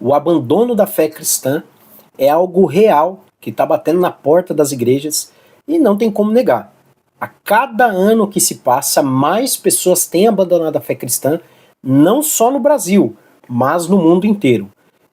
o abandono da fé cristã é algo real que está batendo na porta das igrejas e não tem como negar. A cada ano que se passa, mais pessoas têm abandonado a fé cristã, não só no Brasil, mas no mundo inteiro.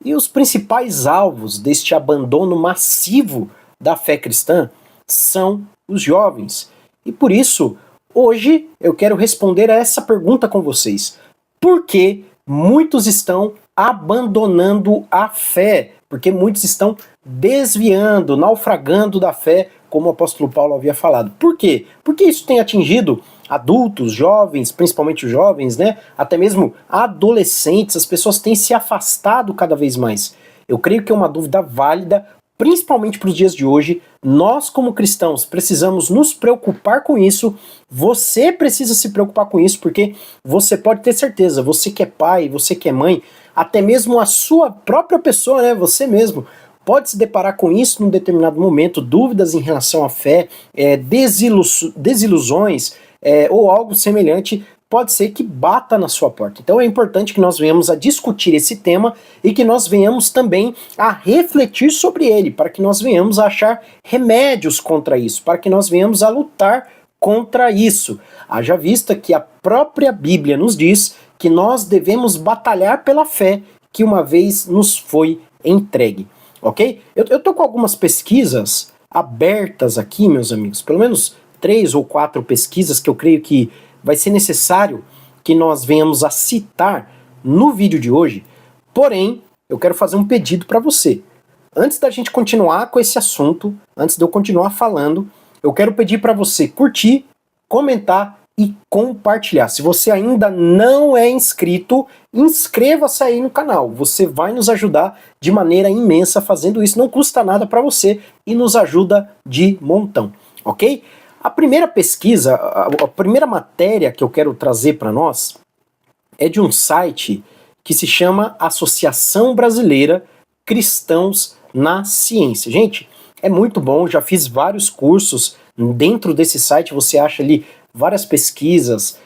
E os principais alvos deste abandono massivo da fé cristã são os jovens. E por isso, hoje eu quero responder a essa pergunta com vocês. Por que muitos estão abandonando a fé? Porque muitos estão desviando, naufragando da fé, como o apóstolo Paulo havia falado. Por quê? Porque isso tem atingido adultos, jovens, principalmente os jovens, né? Até mesmo adolescentes, as pessoas têm se afastado cada vez mais. Eu creio que é uma dúvida válida, principalmente para os dias de hoje. Nós, como cristãos, precisamos nos preocupar com isso. Você precisa se preocupar com isso, porque você pode ter certeza, você que é pai, você que é mãe, até mesmo a sua própria pessoa, né? Você mesmo pode se deparar com isso num determinado momento, dúvidas em relação à fé, desilusões, ou algo semelhante, pode ser que bata na sua porta. Então é importante que nós venhamos a discutir esse tema e que nós venhamos também a refletir sobre ele, para que nós venhamos a achar remédios contra isso, para que nós venhamos a lutar contra isso. Haja vista que a própria Bíblia nos diz que nós devemos batalhar pela fé que uma vez nos foi entregue. Ok? Eu tô com algumas pesquisas abertas aqui, meus amigos, pelo menos 3 ou 4 pesquisas que eu creio que vai ser necessário que nós venhamos a citar no vídeo de hoje. Porém, eu quero fazer um pedido para você. Antes da gente continuar com esse assunto, antes de eu continuar falando, eu quero pedir para você curtir, comentar e compartilhar. Se você ainda não é inscrito, inscreva-se aí no canal. Você vai nos ajudar de maneira imensa fazendo isso. Não custa nada para você e nos ajuda de montão, ok? A primeira pesquisa, a primeira matéria que eu quero trazer para nós é de um site que se chama Associação Brasileira Cristãos na Ciência. Gente, é muito bom, já fiz vários cursos dentro desse site, você acha ali várias pesquisas,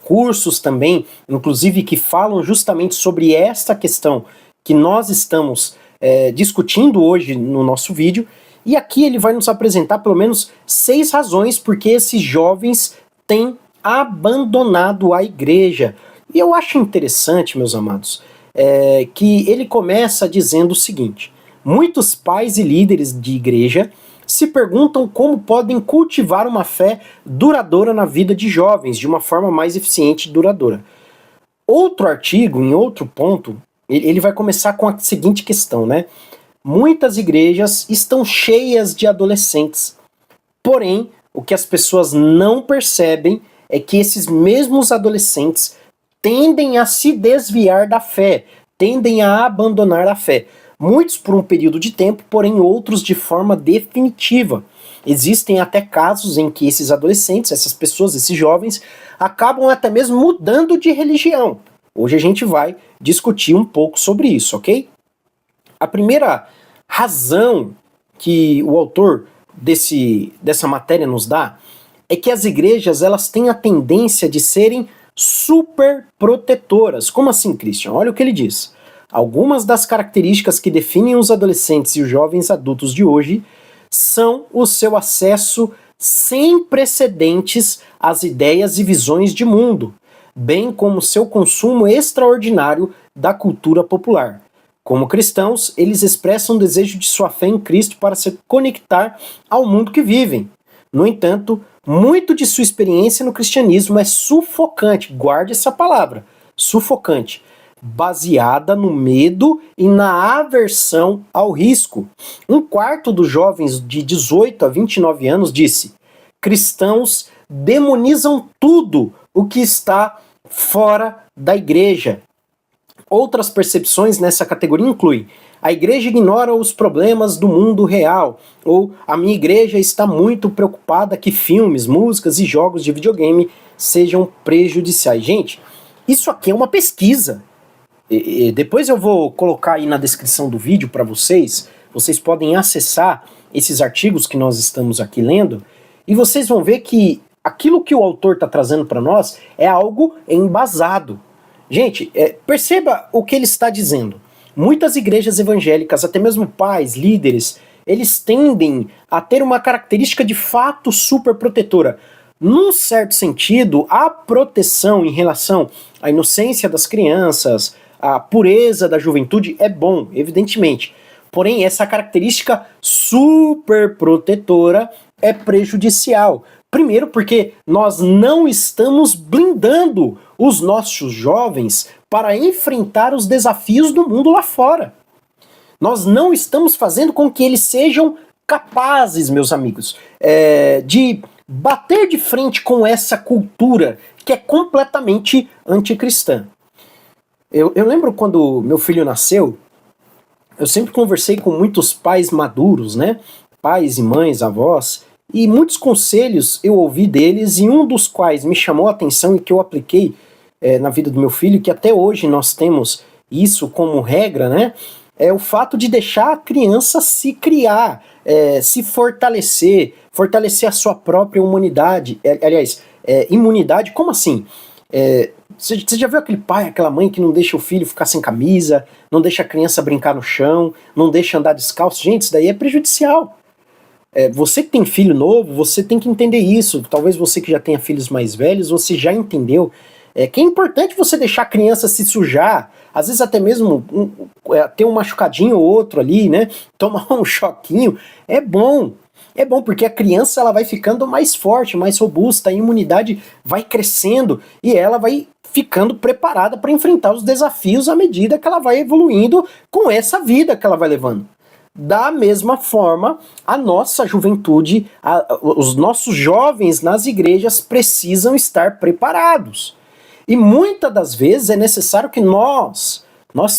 cursos também, inclusive que falam justamente sobre esta questão que nós estamos discutindo hoje no nosso vídeo. E aqui ele vai nos apresentar pelo menos 6 razões porque esses jovens têm abandonado a igreja. E eu acho interessante, meus amados, que ele começa dizendo o seguinte: muitos pais e líderes de igreja se perguntam como podem cultivar uma fé duradoura na vida de jovens, de uma forma mais eficiente e duradoura. Outro artigo, em outro ponto, ele vai começar com a seguinte questão, né? Muitas igrejas estão cheias de adolescentes, porém, o que as pessoas não percebem é que esses mesmos adolescentes tendem a se desviar da fé, tendem a abandonar a fé. Muitos por um período de tempo, porém outros de forma definitiva. Existem até casos em que esses adolescentes, essas pessoas, esses jovens, acabam até mesmo mudando de religião. Hoje a gente vai discutir um pouco sobre isso, ok? A primeira razão que o autor dessa matéria nos dá é que as igrejas elas têm a tendência de serem super protetoras. Como assim, Christian? Olha o que ele diz. Algumas das características que definem os adolescentes e os jovens adultos de hoje são o seu acesso sem precedentes às ideias e visões de mundo, bem como seu consumo extraordinário da cultura popular. Como cristãos, eles expressam o desejo de sua fé em Cristo para se conectar ao mundo que vivem. No entanto, muito de sua experiência no cristianismo é sufocante, guarde essa palavra, sufocante, baseada no medo e na aversão ao risco. 1/4 dos jovens de 18 a 29 anos disse: cristãos demonizam tudo o que está fora da igreja. Outras percepções nessa categoria incluem: a igreja ignora os problemas do mundo real, ou a minha igreja está muito preocupada que filmes, músicas e jogos de videogame sejam prejudiciais. Gente, isso aqui é uma pesquisa. Depois eu vou colocar aí na descrição do vídeo para vocês podem acessar esses artigos que nós estamos aqui lendo, e vocês vão ver que aquilo que o autor está trazendo para nós é algo embasado. Gente, perceba o que ele está dizendo. muitas igrejas evangélicas, até mesmo pais, líderes, eles tendem a ter uma característica de fato super protetora. Num certo sentido, a proteção em relação à inocência das crianças, à pureza da juventude é bom, evidentemente. Porém, essa característica super protetora é prejudicial. Primeiro, porque nós não estamos blindando os nossos jovens para enfrentar os desafios do mundo lá fora. Nós não estamos fazendo com que eles sejam capazes, meus amigos, de bater de frente com essa cultura que é completamente anticristã. Eu lembro quando meu filho nasceu, eu sempre conversei com muitos pais maduros, né? Pais e mães, avós, e muitos conselhos eu ouvi deles, e um dos quais me chamou a atenção e que eu apliquei na vida do meu filho, que até hoje nós temos isso como regra, né? É o fato de deixar a criança se criar, se fortalecer a sua própria humanidade. Imunidade, como assim? Você já viu aquele pai, aquela mãe que não deixa o filho ficar sem camisa, não deixa a criança brincar no chão, não deixa andar descalço? Gente, isso daí é prejudicial. Você que tem filho novo, você tem que entender isso. Talvez você que já tenha filhos mais velhos, você já entendeu que é importante você deixar a criança se sujar, às vezes até mesmo ter um machucadinho ou outro ali, né? Tomar um choquinho. É bom porque a criança ela vai ficando mais forte, mais robusta, a imunidade vai crescendo e ela vai ficando preparada para enfrentar os desafios à medida que ela vai evoluindo com essa vida que ela vai levando. Da mesma forma, a nossa juventude, os nossos jovens nas igrejas precisam estar preparados. E muitas das vezes é necessário que nós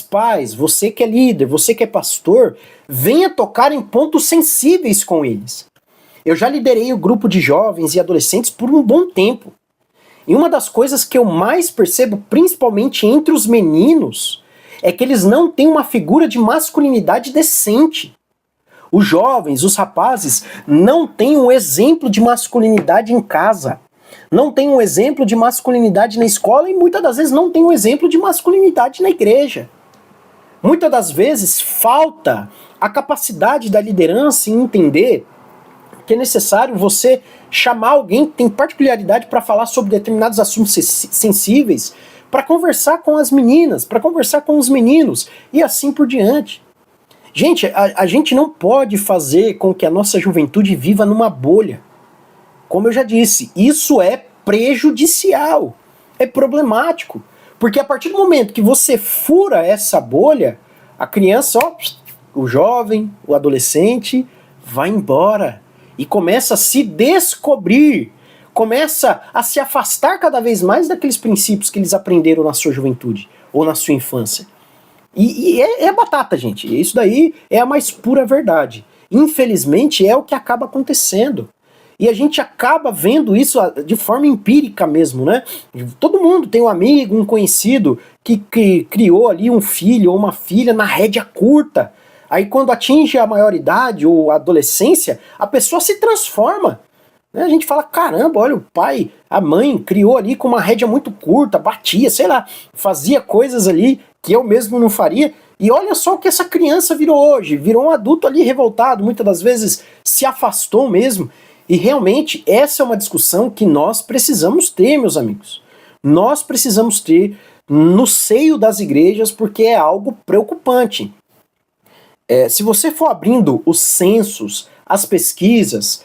pais, você que é líder, você que é pastor, venha tocar em pontos sensíveis com eles. Eu já liderei o grupo de jovens e adolescentes por um bom tempo. E uma das coisas que eu mais percebo, principalmente entre os meninos, é que eles não têm uma figura de masculinidade decente. Os jovens, os rapazes, não têm um exemplo de masculinidade em casa. Não tem um exemplo de masculinidade na escola e muitas das vezes não tem um exemplo de masculinidade na igreja. Muitas das vezes falta a capacidade da liderança em entender que é necessário você chamar alguém que tem particularidade para falar sobre determinados assuntos sensíveis, para conversar com as meninas, para conversar com os meninos e assim por diante. Gente, a gente não pode fazer com que a nossa juventude viva numa bolha. Como eu já disse, isso é prejudicial, é problemático, porque a partir do momento que você fura essa bolha, a criança, o jovem, o adolescente, vai embora e começa a se descobrir, começa a se afastar cada vez mais daqueles princípios que eles aprenderam na sua juventude ou na sua infância. E é batata, gente, isso daí é a mais pura verdade. Infelizmente é o que acaba acontecendo. E a gente acaba vendo isso de forma empírica mesmo, né? Todo mundo tem um amigo, um conhecido que criou ali um filho ou uma filha na rédea curta. Aí quando atinge a maioridade ou a adolescência, a pessoa se transforma. A gente fala, caramba, olha, o pai, a mãe criou ali com uma rédea muito curta, batia, sei lá, fazia coisas ali que eu mesmo não faria. E olha só o que essa criança virou hoje. Virou um adulto ali revoltado, muitas das vezes se afastou mesmo. E realmente essa é uma discussão que nós precisamos ter, meus amigos. Nós precisamos ter no seio das igrejas porque é algo preocupante. Se você for abrindo os censos, as pesquisas,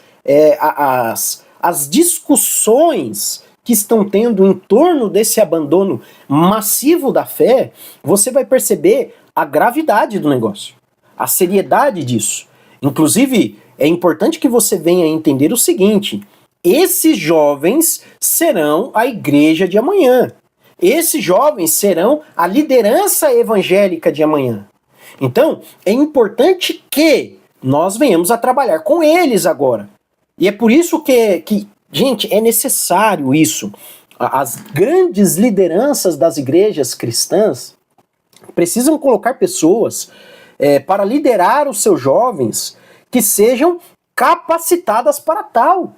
as discussões que estão tendo em torno desse abandono massivo da fé, você vai perceber a gravidade do negócio, a seriedade disso. Inclusive, é importante que você venha entender o seguinte: esses jovens serão a igreja de amanhã. Esses jovens serão a liderança evangélica de amanhã. Então, é importante que nós venhamos a trabalhar com eles agora. E é por isso que gente, é necessário isso. As grandes lideranças das igrejas cristãs precisam colocar pessoas para liderar os seus jovens que sejam capacitadas para tal,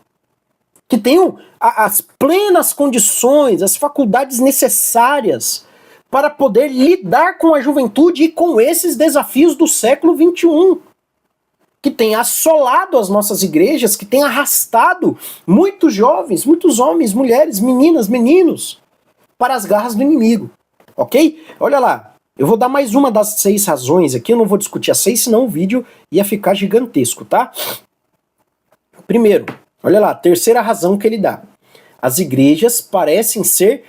que tenham as plenas condições, as faculdades necessárias para poder lidar com a juventude e com esses desafios do século XXI, que tem assolado as nossas igrejas, que tem arrastado muitos jovens, muitos homens, mulheres, meninas, meninos, para as garras do inimigo, ok? Olha lá, eu vou dar mais uma das 6 razões aqui, eu não vou discutir as 6, senão o vídeo ia ficar gigantesco, tá? Primeiro, olha lá, a terceira razão que ele dá. As igrejas parecem ser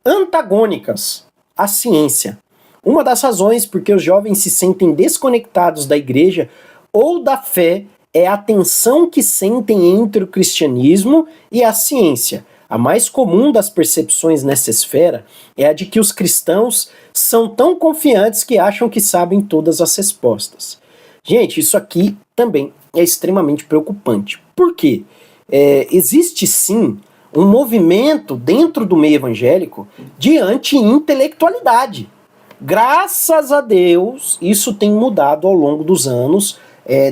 antagônicas à ciência. Uma das razões porque os jovens se sentem desconectados da igreja ou da fé é a tensão que sentem entre o cristianismo e a ciência. A mais comum das percepções nessa esfera é a de que os cristãos são tão confiantes que acham que sabem todas as respostas. Gente, isso aqui também é extremamente preocupante. Por quê? Existe sim um movimento dentro do meio evangélico de anti-intelectualidade. Graças a Deus, isso tem mudado ao longo dos anos.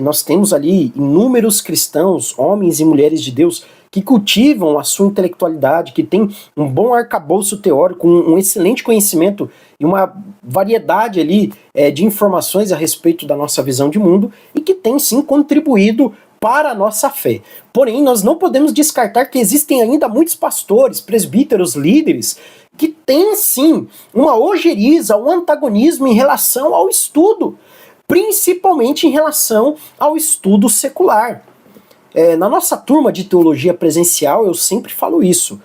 Nós temos ali inúmeros cristãos, homens e mulheres de Deus, que cultivam a sua intelectualidade, que tem um bom arcabouço teórico, um excelente conhecimento e uma variedade ali de informações a respeito da nossa visão de mundo e que tem sim contribuído para a nossa fé. Porém, nós não podemos descartar que existem ainda muitos pastores, presbíteros, líderes, que têm sim uma ojeriza, um antagonismo em relação ao estudo, principalmente em relação ao estudo secular. Na nossa turma de teologia presencial, eu sempre falo isso.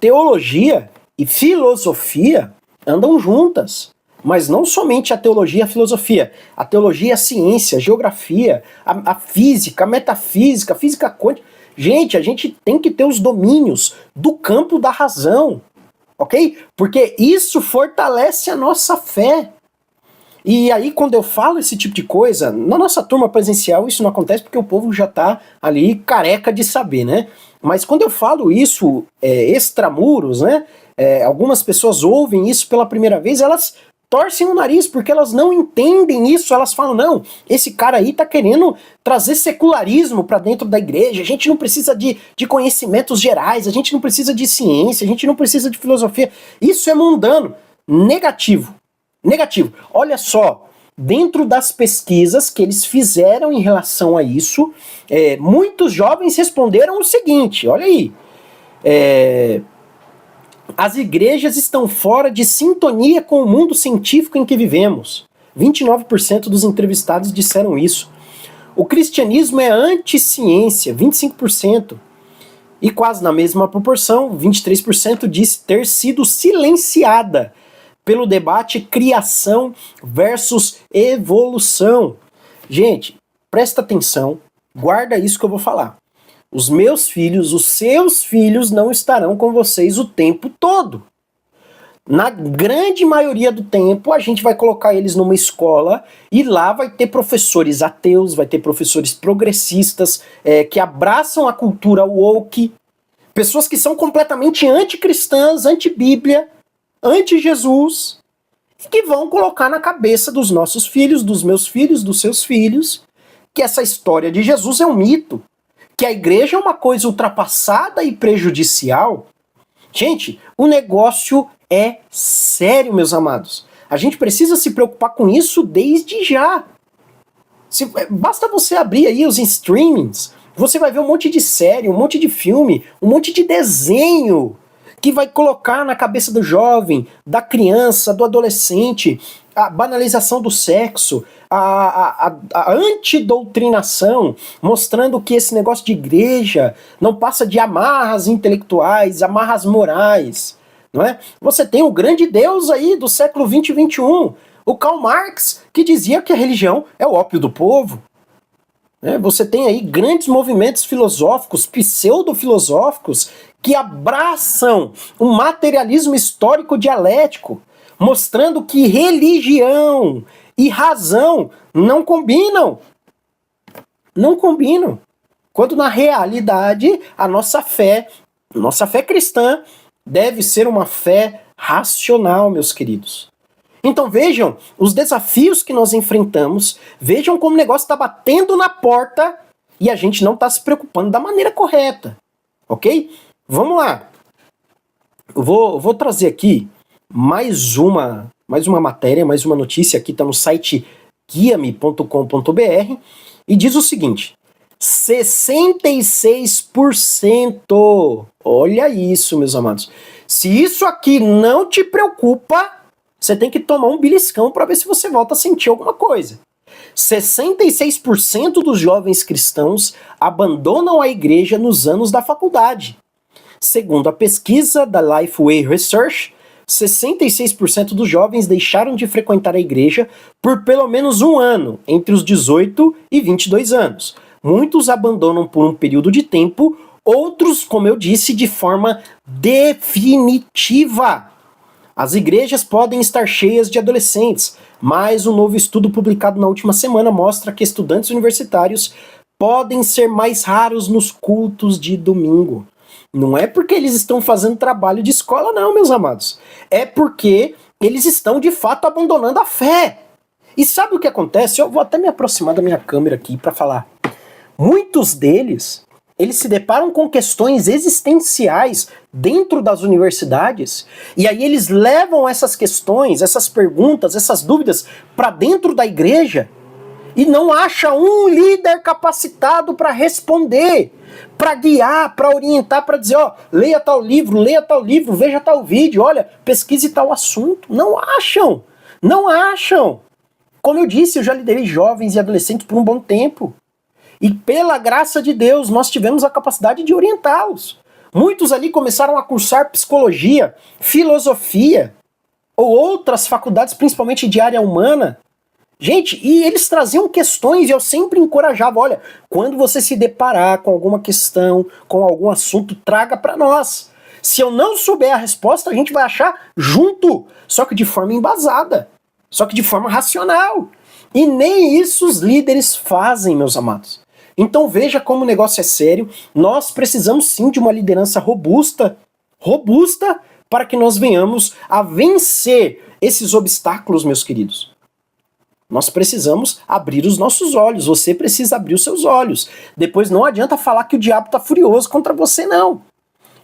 Teologia e filosofia andam juntas. Mas não somente a teologia e a filosofia. A teologia e a ciência, a geografia, a física, a metafísica, a física quântica. Gente, a gente tem que ter os domínios do campo da razão. Ok? Porque isso fortalece a nossa fé. E aí, quando eu falo esse tipo de coisa, na nossa turma presencial isso não acontece porque o povo já tá ali careca de saber, né? Mas quando eu falo isso extramuros, né? Algumas pessoas ouvem isso pela primeira vez, elas torcem o nariz porque elas não entendem isso. Elas falam, não, esse cara aí tá querendo trazer secularismo para dentro da igreja, a gente não precisa de conhecimentos gerais, a gente não precisa de ciência, a gente não precisa de filosofia. Isso é mundano. Negativo. Negativo. Olha só, dentro das pesquisas que eles fizeram em relação a isso, muitos jovens responderam o seguinte, olha aí, as igrejas estão fora de sintonia com o mundo científico em que vivemos. 29% dos entrevistados disseram isso. O cristianismo é anti-ciência, 25%. E quase na mesma proporção, 23% disse ter sido silenciada pelo debate criação versus evolução. Gente, presta atenção, guarda isso que eu vou falar. Os meus filhos, os seus filhos não estarão com vocês o tempo todo. Na grande maioria do tempo, a gente vai colocar eles numa escola e lá vai ter professores ateus, vai ter professores progressistas, que abraçam a cultura woke, pessoas que são completamente anticristãs, anti-Bíblia, anti-Jesus, e que vão colocar na cabeça dos nossos filhos, dos meus filhos, dos seus filhos, que essa história de Jesus é um mito, que a igreja é uma coisa ultrapassada e prejudicial. Gente, o negócio é sério, meus amados. A gente precisa se preocupar com isso desde já. Basta você abrir aí os streamings, você vai ver um monte de série, um monte de filme, um monte de desenho que vai colocar na cabeça do jovem, da criança, do adolescente, a banalização do sexo, a antidoutrinação, mostrando que esse negócio de igreja não passa de amarras intelectuais, amarras morais, não é? Você tem o grande Deus aí do século 20 e 21, o Karl Marx, que dizia que a religião é o ópio do povo. Você tem aí grandes movimentos filosóficos, pseudo-filosóficos, que abraçam o materialismo histórico dialético, mostrando que religião e razão não combinam. Não combinam. Quando na realidade a nossa fé cristã deve ser uma fé racional, meus queridos. Então vejam os desafios que nós enfrentamos, vejam como o negócio está batendo na porta e a gente não está se preocupando da maneira correta, ok? Vamos lá. Eu vou trazer aqui mais uma matéria, mais uma notícia aqui, está no site guiame.com.br, e diz o seguinte: 66%! Olha isso, meus amados. Se isso aqui não te preocupa, você tem que tomar um beliscão para ver se você volta a sentir alguma coisa. 66% dos jovens cristãos abandonam a igreja nos anos da faculdade. Segundo a pesquisa da Lifeway Research, 66% dos jovens deixaram de frequentar a igreja por pelo menos um ano, entre os 18 e 22 anos. Muitos abandonam por um período de tempo, outros, como eu disse, de forma definitiva. As igrejas podem estar cheias de adolescentes, mas um novo estudo publicado na última semana mostra que estudantes universitários podem ser mais raros nos cultos de domingo. Não é porque eles estão fazendo trabalho de escola, não, meus amados. É porque eles estão, de fato, abandonando a fé. E sabe o que acontece? Eu vou até me aproximar da minha câmera aqui para falar. Muitos deles, eles se deparam com questões existenciais dentro das universidades, e aí eles levam essas questões, essas perguntas, essas dúvidas para dentro da igreja e não acha um líder capacitado para responder, para guiar, para orientar, para dizer, ó, leia tal livro, veja tal vídeo, olha, pesquise tal assunto. Não acham, não acham. Como eu disse, eu já liderei jovens e adolescentes por um bom tempo. E pela graça de Deus, nós tivemos a capacidade de orientá-los. Muitos ali começaram a cursar psicologia, filosofia, ou outras faculdades, principalmente de área humana. Gente, e eles traziam questões e eu sempre encorajava, olha, quando você se deparar com alguma questão, com algum assunto, traga para nós. Se eu não souber a resposta, a gente vai achar junto, só que de forma embasada, só que de forma racional. E nem isso os líderes fazem, meus amados. Então veja como o negócio é sério. Nós precisamos sim de uma liderança robusta para que nós venhamos a vencer esses obstáculos, meus queridos. Nós precisamos abrir os nossos olhos, você precisa abrir os seus olhos. Depois não adianta falar que o diabo está furioso contra você, não.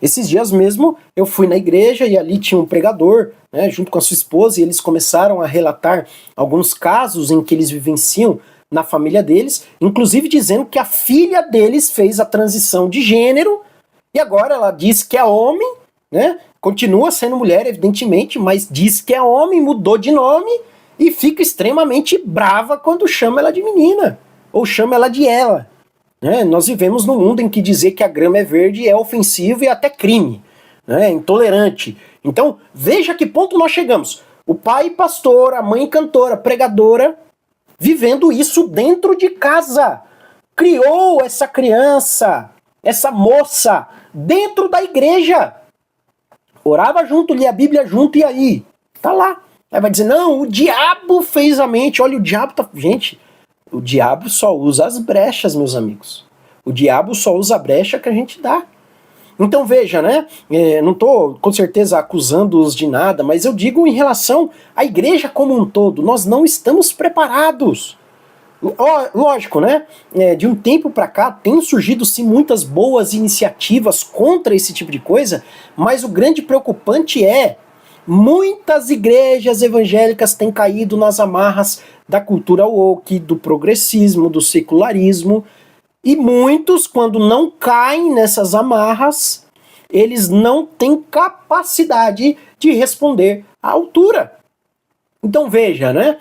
Esses dias mesmo eu fui na igreja e ali tinha um pregador, né, junto com a sua esposa, e eles começaram a relatar alguns casos em que eles vivenciam na família deles, inclusive dizendo que a filha deles fez a transição de gênero e agora ela diz que é homem, né? Continua sendo mulher, evidentemente, mas diz que é homem, mudou de nome e fica extremamente brava quando chama ela de menina ou chama ela de ela. Né? Nós vivemos num mundo em que dizer que a grama é verde é ofensivo e até crime, né? Intolerante. Então, veja a que ponto nós chegamos. O pai pastor, a mãe cantora, pregadora, vivendo isso dentro de casa. Criou essa criança, essa moça, dentro da igreja. Orava junto, lia a Bíblia junto, e aí? Tá lá. Aí vai dizer, não, o diabo fez a mente. Olha, o diabo tá... Gente, o diabo só usa as brechas, meus amigos. O diabo só usa a brecha que a gente dá. Então veja, né? Não estou com certeza acusando-os de nada, mas eu digo em relação à igreja como um todo, nós não estamos preparados. Lógico, né? De um tempo para cá tem surgido sim muitas boas iniciativas contra esse tipo de coisa, mas o grande preocupante é muitas igrejas evangélicas têm caído nas amarras da cultura woke, do progressismo, do secularismo. E muitos, quando não caem nessas amarras, eles não têm capacidade de responder à altura. Então veja, né?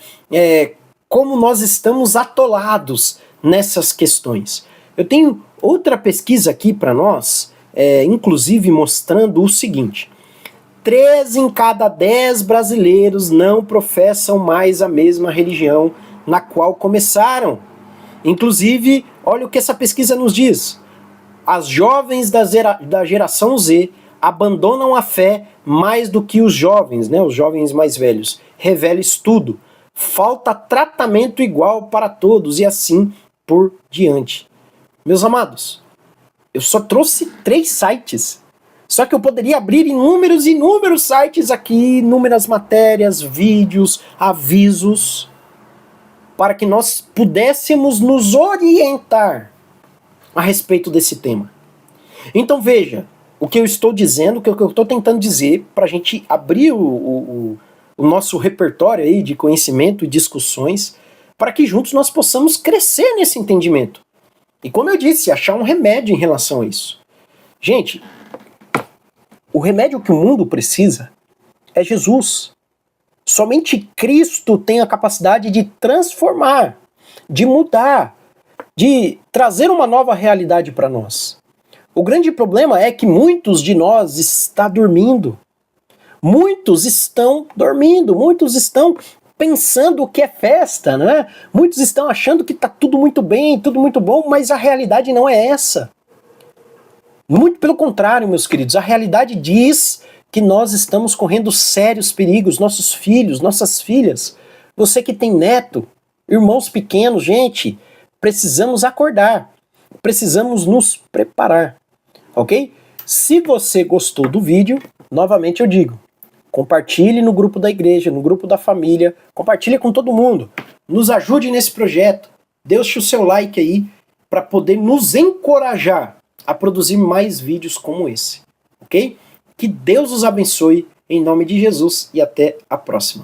Como nós estamos atolados nessas questões. Eu tenho outra pesquisa aqui para nós, inclusive mostrando o seguinte: 3 em cada 10 brasileiros não professam mais a mesma religião na qual começaram. Inclusive, olha o que essa pesquisa nos diz. As jovens da geração Z abandonam a fé mais do que os jovens, né, os jovens mais velhos. Revela estudo. Falta tratamento igual para todos e assim por diante. Meus amados, eu só trouxe 3 sites. Só que eu poderia abrir inúmeros sites aqui, inúmeras matérias, vídeos, avisos, para que nós pudéssemos nos orientar a respeito desse tema. Então veja, o que eu estou dizendo, o que eu estou tentando dizer, para a gente abrir o nosso repertório aí de conhecimento e discussões, para que juntos nós possamos crescer nesse entendimento. E como eu disse, achar um remédio em relação a isso. Gente, o remédio que o mundo precisa é Jesus. Somente Cristo tem a capacidade de transformar, de mudar, de trazer uma nova realidade para nós. O grande problema é que muitos de nós estão dormindo. Muitos estão dormindo, muitos estão pensando que é festa, né? Muitos estão achando que está tudo muito bem, tudo muito bom, mas a realidade não é essa. Muito pelo contrário, meus queridos, a realidade diz que nós estamos correndo sérios perigos, nossos filhos, nossas filhas, você que tem neto, irmãos pequenos, gente, precisamos acordar, precisamos nos preparar, ok? Se você gostou do vídeo, novamente eu digo, compartilhe no grupo da igreja, no grupo da família, compartilhe com todo mundo, nos ajude nesse projeto, deixe o seu like aí para poder nos encorajar a produzir mais vídeos como esse, ok? Que Deus os abençoe, em nome de Jesus, e até a próxima.